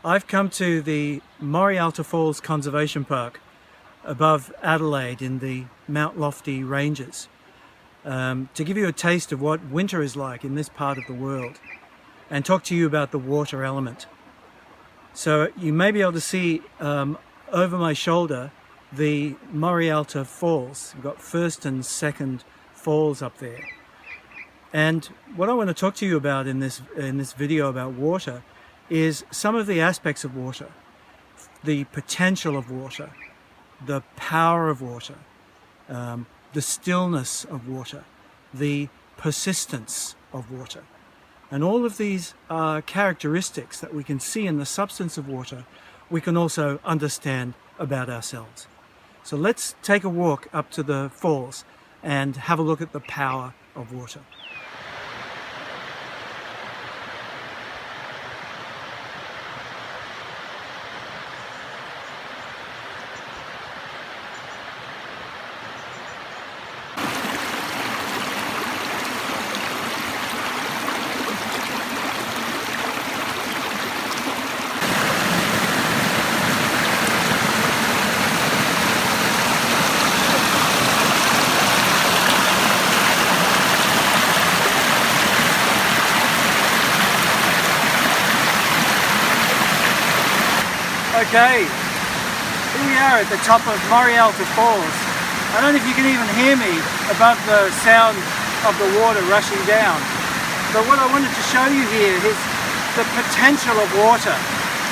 I've come to the Morialta Falls Conservation Park above Adelaide in the Mount Lofty Ranges to give you a taste of what winter is like in this part of the world and talk to you about the water element. So you may be able to see over my shoulder the Morialta Falls. We've got first and second falls up there. And what I want to talk to you about in this video about water is some of the aspects of water, the potential of water, the power of water, the stillness of water, the persistence of water. And all of these characteristics that we can see in the substance of water, we can also understand about ourselves. So let's take a walk up to the falls and have a look at the power of water. Okay, here we are at the top of Morialta Falls. I don't know if you can even hear me above the sound of the water rushing down. But what I wanted to show you here is the potential of water.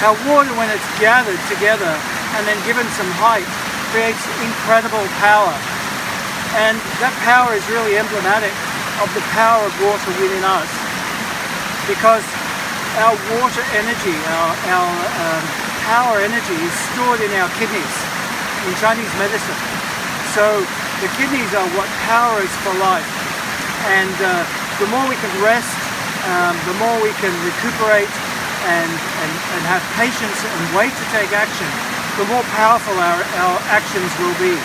How water, when it's gathered together and then given some height, creates incredible power. And that power is really emblematic of the power of water within us. Because our water energy, our power energy is stored in our kidneys in Chinese medicine. So the kidneys are what power is for life. And the more we can rest, the more we can recuperate and have patience and wait to take action, the more powerful our actions will be.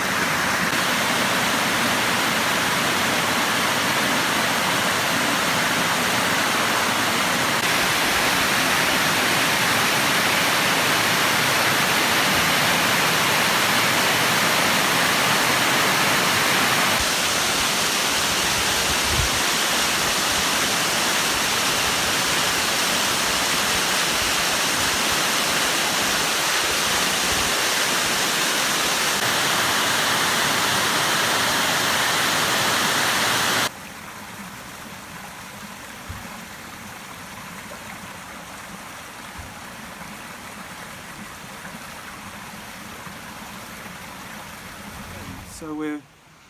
So we're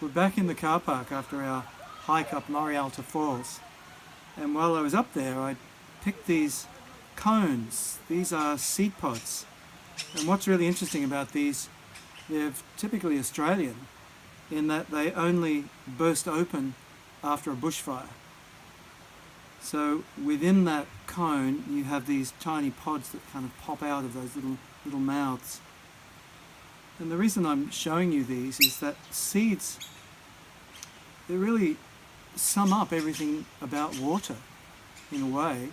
back in the car park after our hike up Morialta Falls, and while I was up there I picked these cones. These are seed pods, and what's really interesting about these, they're typically Australian in that they only burst open after a bushfire. So within that cone you have these tiny pods that kind of pop out of those little mouths. And the reason I'm showing you these is that seeds, they really sum up everything about water in a way.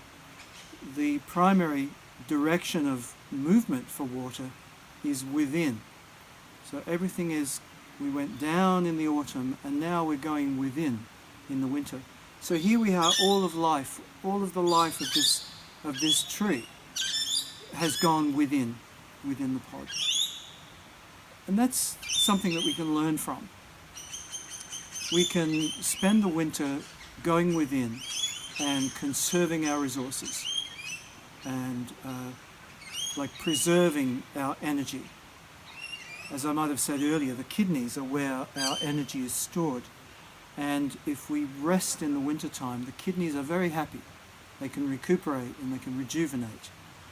The primary direction of movement for water is within. So everything is, we went down in the autumn and now we're going within in the winter. So here we are, all of life, all of the life of this tree has gone within the pod. And that's something that we can learn from. We can spend the winter going within and conserving our resources and like preserving our energy. As I might have said earlier, the kidneys are where our energy is stored. And if we rest in the winter time, the kidneys are very happy. They can recuperate and they can rejuvenate,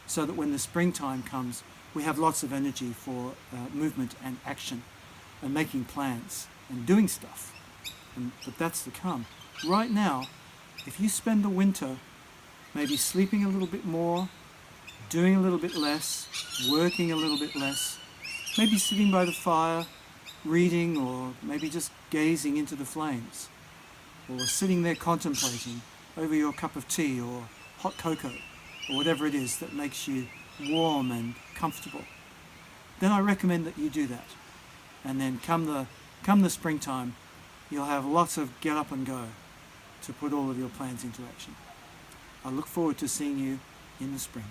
so that when the springtime comes, we have lots of energy for movement and action and making plans and doing stuff. But that's to come. Right now, if you spend the winter maybe sleeping a little bit more, doing a little bit less, working a little bit less, maybe sitting by the fire, reading, or maybe just gazing into the flames, or sitting there contemplating over your cup of tea or hot cocoa, or whatever it is that makes you warm and comfortable, then I recommend that you do that. And then come the springtime, you'll have lots of get up and go to put all of your plans into action. I look forward to seeing you in the spring.